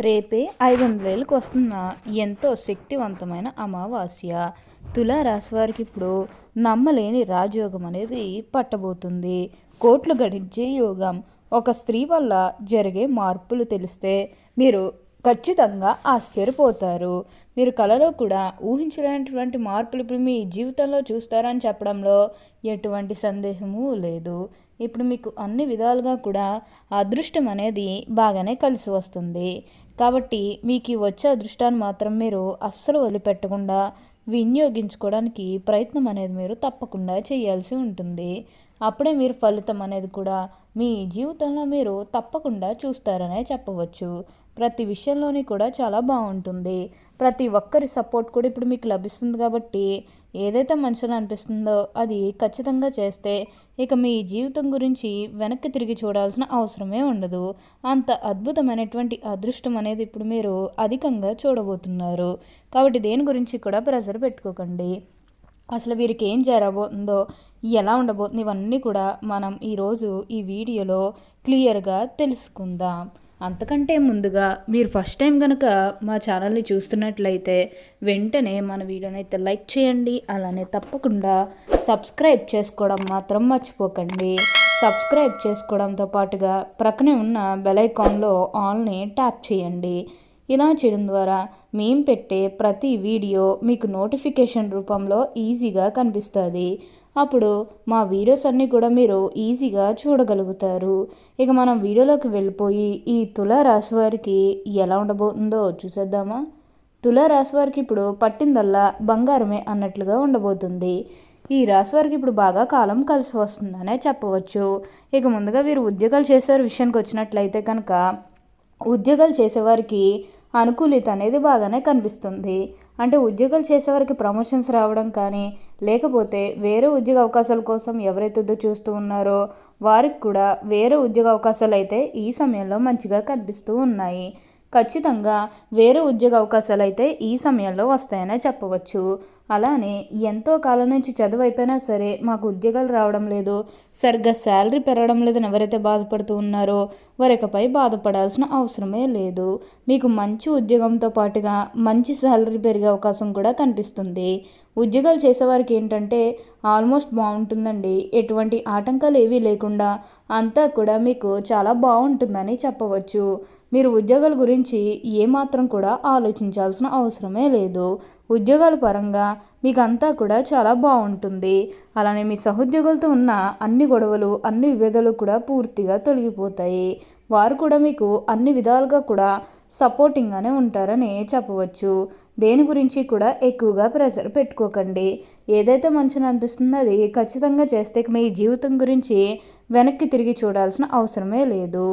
రేపే 500 ఏళ్ళకి వస్తున్న ఎంతో శక్తివంతమైన అమావాస్య. తులారాశి వారికి ఇప్పుడు నమ్మలేని రాజయోగం అనేది పట్టబోతుంది. కోట్లు గడించే యోగం. ఒక స్త్రీ వల్ల జరిగే మార్పులు తెలిస్తే మీరు ఖచ్చితంగా ఆశ్చర్యపోతారు. మీరు కలలో కూడా ఊహించలేనటువంటి మార్పులు ఇప్పుడు మీ జీవితంలో చూస్తారని చెప్పడంలో ఎటువంటి సందేహము లేదు. ఇప్పుడు మీకు అన్ని విధాలుగా కూడా అదృష్టం అనేది బాగానే కలిసి వస్తుంది. కాబట్టి మీకు ఈ వచ్చే అదృష్టాన్ని మాత్రం మీరు అస్సలు వదిలిపెట్టకుండా వినియోగించుకోవడానికి ప్రయత్నం అనేది మీరు తప్పకుండా చేయాల్సి ఉంటుంది. అప్పుడే మీరు ఫలితం అనేది కూడా మీ జీవితంలో మీరు తప్పకుండా చూస్తారనే చెప్పవచ్చు. ప్రతి విషయంలోని కూడా చాలా బాగుంటుంది. ప్రతి ఒక్కరి సపోర్ట్ కూడా ఇప్పుడు మీకు లభిస్తుంది కాబట్టి ఏదైతే మంచిగా అనిపిస్తుందో అది ఖచ్చితంగా చేస్తే ఇక మీ జీవితం గురించి వెనక్కి తిరిగి చూడాల్సిన అవసరమే ఉండదు. అంత అద్భుతమైనటువంటి అదృష్టం అనేది ఇప్పుడు మీరు అధికంగా చూడబోతున్నారు. కాబట్టి దేని గురించి కూడా ప్రెజర్ పెట్టుకోకండి. అసలు వీరికి ఏం జరగబోతుందో, ఎలా ఉండబోతుంది, ఇవన్నీ కూడా మనం ఈరోజు ఈ వీడియోలో క్లియర్గా తెలుసుకుందాం. అంతకంటే ముందుగా మీరు ఫస్ట్ టైం కనుక మా ఛానల్ని చూస్తున్నట్లయితే వెంటనే మన వీడియోని అయితే లైక్ చేయండి. అలానే తప్పకుండా సబ్స్క్రైబ్ చేసుకోవడం మాత్రం మర్చిపోకండి. సబ్స్క్రైబ్ చేసుకోవడంతో పాటుగా ప్రక్కనే ఉన్న బెల్ ఐకాన్లో ఆల్ని ట్యాప్ చేయండి. ఇలా చేయడం ద్వారా మేము పెట్టే ప్రతి వీడియో మీకు నోటిఫికేషన్ రూపంలో ఈజీగా కనిపిస్తుంది. అప్పుడు మా వీడియోస్ అన్నీ కూడా మీరు ఈజీగా చూడగలుగుతారు. ఇక మనం వీడియోలోకి వెళ్ళిపోయి ఈ తులారాశి వారికి ఎలా ఉండబోతుందో చూసేద్దామా. తులారాశి వారికి ఇప్పుడు పట్టిందల్లా బంగారమే అన్నట్లుగా ఉండబోతుంది. ఈ రాశి వారికి ఇప్పుడు బాగా కాలం కలిసి వస్తుందనే చెప్పవచ్చు. ఇక ముందుగా వీరు ఉద్యోగాలు చేసే విషయానికి వచ్చినట్లయితే కనుక ఉద్యోగాలు చేసేవారికి అనుకూలిత అనేది బాగానే కనిపిస్తుంది. అంటే ఉద్యోగాలు చేసేవారికి ప్రమోషన్స్ రావడం కానీ, లేకపోతే వేరే ఉద్యోగ అవకాశాల కోసం ఎవరైతే చూస్తూ ఉన్నారో వారికి కూడా వేరే ఉద్యోగ అవకాశాలు అయితే ఈ సమయంలో మంచిగా కనిపిస్తూ ఉన్నాయి. ఖచ్చితంగా వేరే ఉద్యోగ అవకాశాలు అయితే ఈ సమయంలో వస్తాయనే చెప్పవచ్చు. అలానే ఎంతో కాలం నుంచి చదువు అయిపోయినా సరే మాకు ఉద్యోగాలు రావడం లేదు, సరిగ్గా శాలరీ పెరగడం లేదని ఎవరైతే బాధపడుతూ ఉన్నారో వారికపై బాధపడాల్సిన అవసరమే లేదు. మీకు మంచి ఉద్యోగంతో పాటుగా మంచి శాలరీ పెరిగే అవకాశం కూడా కనిపిస్తుంది. ఉద్యోగాలు చేసేవారికి ఏంటంటే ఆల్మోస్ట్ బాగుంటుందండి. ఎటువంటి ఆటంకాలు ఏవీ లేకుండా అంతా కూడా మీకు చాలా బాగుంటుందని చెప్పవచ్చు. మీరు ఉద్యోగాల గురించి ఏమాత్రం కూడా ఆలోచించాల్సిన అవసరమే లేదు. ఉద్యోగాల పరంగా మీకు అంతా కూడా చాలా బాగుంటుంది. అలానే మీ సహోద్యోగులతో ఉన్న అన్ని గొడవలు, అన్ని విభేదాలు కూడా పూర్తిగా తొలగిపోతాయి. వారు కూడా మీకు అన్ని విధాలుగా కూడా సపోర్టింగ్గానే ఉంటారని చెప్పవచ్చు. దేని గురించి కూడా ఎక్కువగా ప్రెషర్ పెట్టుకోకండి. ఏదైతే మంచిగా అనిపిస్తుందో అది ఖచ్చితంగా చేస్తే మీ జీవితం గురించి వెనక్కి తిరిగి చూడాల్సిన అవసరమే లేదు.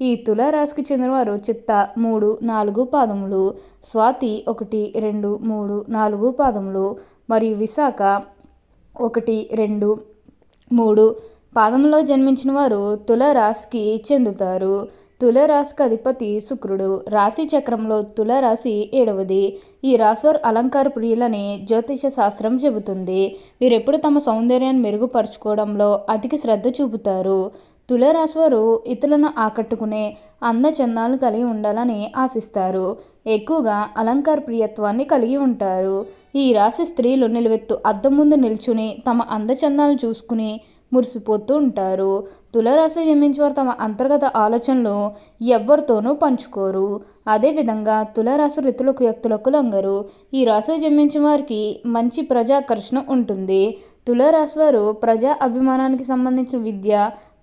ఈ తులారాశికి చెందినవారు చిత్త 3, 4 పాదములు, స్వాతి 1, 2, 3, 4 పాదములు మరియు విశాఖ 1, 2, 3 పాదంలో జన్మించిన వారు తులారాశికి చెందుతారు. తులారాశికి అధిపతి శుక్రుడు. రాశి చక్రంలో తులారాశి 7వది. ఈ రాశివారు అలంకార ప్రియులని జ్యోతిష శాస్త్రం చెబుతుంది. వీరెప్పుడు తమ సౌందర్యాన్ని మెరుగుపరుచుకోవడంలో అధిక శ్రద్ధ చూపుతారు. తులారాశి వారు ఇతరులను ఆకట్టుకునే అందచందాలను కలిగి ఉండాలని ఆశిస్తారు. ఎక్కువగా అలంకార ప్రియత్వాన్ని కలిగి ఉంటారు. ఈ రాశి స్త్రీలు నిలువెత్తు అద్దం ముందు నిల్చుని తమ అందచందాలను చూసుకుని మురిసిపోతూ ఉంటారు. తులారాశి జన్మించేవారు తమ అంతర్గత ఆలోచనలు ఎవ్వరితోనూ పంచుకోరు. అదేవిధంగా తులారాశి ఋతులకు వ్యక్తులకు లొంగరు. ఈ రాశి జన్మించిన వారికి మంచి ప్రజాకర్షణ ఉంటుంది. తులారాశి వారు ప్రజా అభిమానానికి సంబంధించిన విద్య,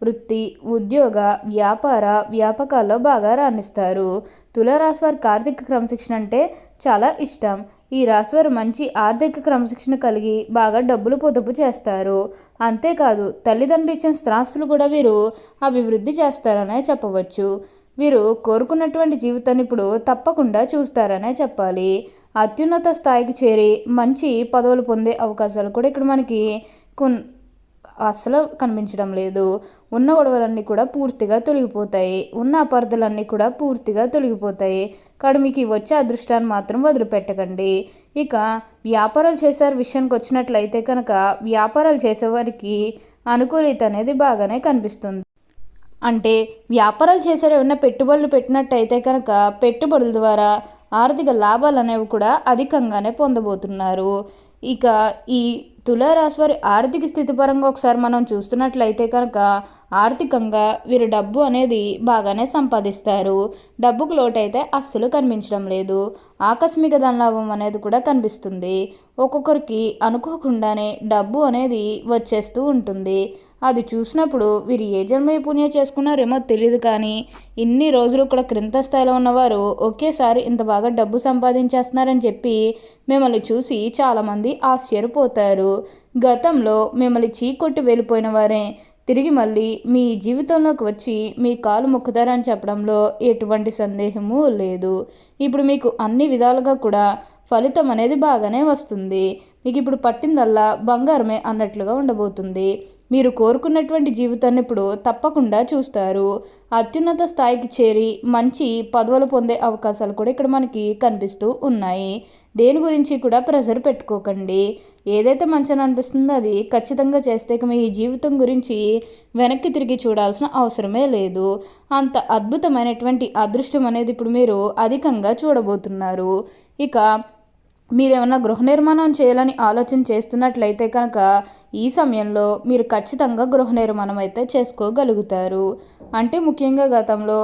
వృత్తి, ఉద్యోగ, వ్యాపార, వ్యాపకాల్లో బాగా రాణిస్తారు. తులారాశి వారికి ఆర్థిక క్రమశిక్షణ అంటే చాలా ఇష్టం. ఈ రాశివారు మంచి ఆర్థిక క్రమశిక్షణ కలిగి బాగా డబ్బులు పొదుపు చేస్తారు. అంతేకాదు తల్లిదండ్రులు ఇచ్చిన స్థిరాస్తులు కూడా వీరు అభివృద్ధి చేస్తారనే చెప్పవచ్చు. వీరు కోరుకున్నటువంటి జీవితాన్ని ఇప్పుడు తప్పకుండా చూస్తారనే చెప్పాలి. అత్యున్నత స్థాయికి చేరి మంచి పదవులు పొందే అవకాశాలు కూడా ఇక్కడ మనకి అస్సలు కనిపించడం లేదు. ఉన్న గొడవలన్నీ కూడా పూర్తిగా తొలగిపోతాయి. ఉన్న అపార్థాలన్నీ కూడా పూర్తిగా తొలగిపోతాయి. కాబట్టి మీకు వచ్చే అదృష్టాన్ని మాత్రం వదిలిపెట్టకండి. ఇక వ్యాపారాలు చేసే విషయానికి వచ్చినట్లయితే కనుక వ్యాపారాలు చేసేవారికి అనుకూలిత అనేది బాగానే కనిపిస్తుంది. అంటే వ్యాపారాలు చేసే ఏమైనా పెట్టుబడులు పెట్టినట్టయితే కనుక పెట్టుబడుల ద్వారా ఆర్థిక లాభాలు అనేవి కూడా అధికంగానే పొందబోతున్నారు. ఇక ఈ తులారాశి వారి ఆర్థిక స్థితి పరంగా ఒకసారి మనం చూస్తున్నట్లయితే కనుక ఆర్థికంగా వీరు డబ్బు అనేది బాగానే సంపాదిస్తారు. డబ్బుకు లోటైతే అస్సలు కనిపించడం లేదు. ఆకస్మిక ధనలాభం అనేది కూడా కనిపిస్తుంది. ఒక్కొక్కరికి అనుకోకుండానే డబ్బు అనేది వచ్చేస్తూ ఉంటుంది. అది చూసినప్పుడు వీరు ఏ జన్మ పుణ్యం చేసుకున్నారేమో తెలియదు, కానీ ఇన్ని రోజులు కూడా క్రింద స్థాయిలో ఉన్నవారు ఒకేసారి ఇంత బాగా డబ్బు సంపాదించేస్తున్నారని చెప్పి మిమ్మల్ని చూసి చాలామంది ఆశ్చర్యపోతారు. గతంలో మిమ్మల్ని చీకొట్టి వెళ్ళిపోయిన వారే తిరిగి మళ్ళీ మీ జీవితంలోకి వచ్చి మీ కాలు మొక్కుతారని చెప్పడంలో ఎటువంటి సందేహము లేదు. ఇప్పుడు మీకు అన్ని విధాలుగా కూడా ఫలితం అనేది బాగానే వస్తుంది. మీకు ఇప్పుడు పట్టిందల్లా బంగారమే అన్నట్లుగా ఉండబోతుంది. మీరు కోరుకున్నటువంటి జీవితాన్ని ఇప్పుడు తప్పకుండా చూస్తారు. అత్యున్నత స్థాయికి చేరి మంచి పదవులు పొందే అవకాశాలు కూడా ఇక్కడ మనకి కనిపిస్తూ ఉన్నాయి. దేని గురించి కూడా ప్రెషర్ పెట్టుకోకండి. ఏదైతే మంచిని అనిపిస్తుందో అది ఖచ్చితంగా చేస్తే మీ జీవితం గురించి వెనక్కి తిరిగి చూడాల్సిన అవసరమే లేదు. అంత అద్భుతమైనటువంటి అదృష్టం అనేది ఇప్పుడు మీరు అధికంగా చూడబోతున్నారు. ఇక మీరేమన్నా గృహ నిర్మాణం చేయాలని ఆలోచన చేస్తున్నట్లయితే కనుక ఈ సమయంలో మీరు ఖచ్చితంగా గృహ నిర్మాణం అయితే చేసుకోగలుగుతారు. అంటే ముఖ్యంగా గతంలో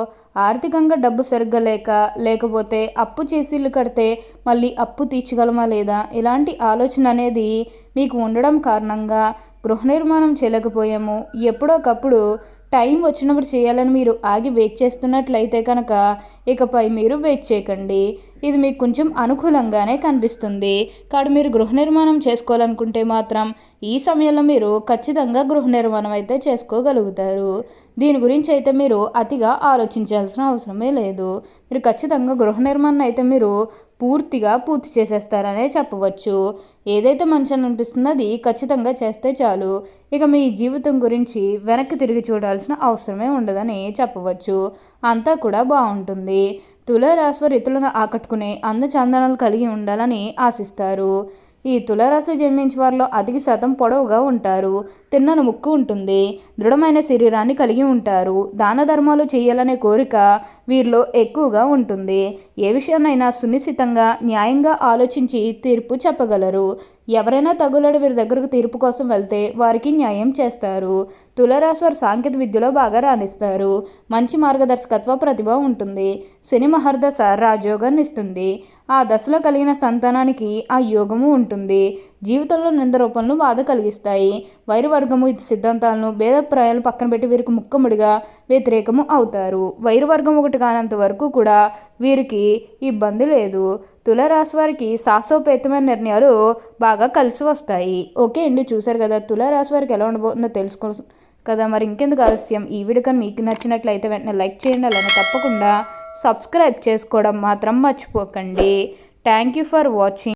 ఆర్థికంగా డబ్బు సరిగ్గా లేకపోతే అప్పు చేసి ఇల్లు కడితే మళ్ళీ అప్పు తీర్చగలమా లేదా ఇలాంటి ఆలోచన అనేది మీకు ఉండడం కారణంగా గృహ నిర్మాణం చేయలేకపోయాము, ఎప్పుడోకప్పుడు టైం వచ్చినప్పుడు చేయాలని మీరు ఆగి వెయిట్ చేస్తున్నట్లయితే కనుక ఇకపై మీరు వెయిట్ చేయకండి. ఇది మీకు కొంచెం అనుకూలంగానే కనిపిస్తుంది. కాబట్టి మీరు గృహ నిర్మాణం చేసుకోవాలనుకుంటే మాత్రం ఈ సమయంలో మీరు ఖచ్చితంగా గృహ నిర్మాణం అయితే చేసుకోగలుగుతారు. దీని గురించి అయితే మీరు అతిగా ఆలోచించాల్సిన అవసరమే లేదు. మీరు ఖచ్చితంగా గృహ నిర్మాణం అయితే మీరు పూర్తి చేసేస్తారనే చెప్పవచ్చు. ఏదైతే మంచిని అనిపిస్తుందో అది ఖచ్చితంగా చేస్తే చాలు. ఇక మీ జీవితం గురించి వెనక్కి తిరిగి చూడాల్సిన అవసరమే ఉండదని చెప్పవచ్చు. అంతా కూడా బాగుంటుంది. తులారాశి వారు ఇతరులను ఆకట్టుకునే అందచందనాలు కలిగి ఉండాలని ఆశిస్తారు. ఈ తులారాశి జన్మించే వారిలో అధిక శాతం పొడవుగా ఉంటారు. తిన్నని ముక్కు ఉంటుంది. దృఢమైన శరీరాన్ని కలిగి ఉంటారు. దాన ధర్మాలు చేయాలనే కోరిక వీరిలో ఎక్కువగా ఉంటుంది. ఏ విషయాన్నైనా సునిశ్చితంగా న్యాయంగా ఆలోచించి తీర్పు చెప్పగలరు. ఎవరైనా తగులడు వీరి దగ్గరకు తీర్పు కోసం వెళ్తే వారికి న్యాయం చేస్తారు. తులారాశి వారు సాంకేతిక విద్యలో బాగా రాణిస్తారు. మంచి మార్గదర్శకత్వ ప్రతిభ ఉంటుంది. శని మహర్దశ రాజయోగాన్ని ఇస్తుంది. ఆ దశలో కలిగిన సంతానానికి ఆ యోగము ఉంటుంది. జీవితంలో నింద రూపంలో బాధ కలిగిస్తాయి. వైరవర్గము సిద్ధాంతాలను భేదప్రాయాలను పక్కన పెట్టి వీరికి ముక్కముడిగా వ్యతిరేకము అవుతారు. వైరవర్గం ఒకటి కానంత వరకు కూడా వీరికి ఇబ్బంది లేదు. తులారాశి వారికి సాహసోపేతమైన నిర్ణయాలు బాగా కలిసి వస్తాయి. ఓకే అండి, చూసారు కదా తులారాశి వారికి ఎలా ఉండబోతుందో తెలుసుకో కదా. మరి ఇంకెందుకు ఆలస్యం, ఈ వీడియో కానీ మీకు నచ్చినట్లయితే వెంటనే లైక్ చేయండి. అలానే తప్పకుండా సబ్స్క్రైబ్ చేసుకోవడం మాత్రం మర్చిపోకండి. Thank you for watching.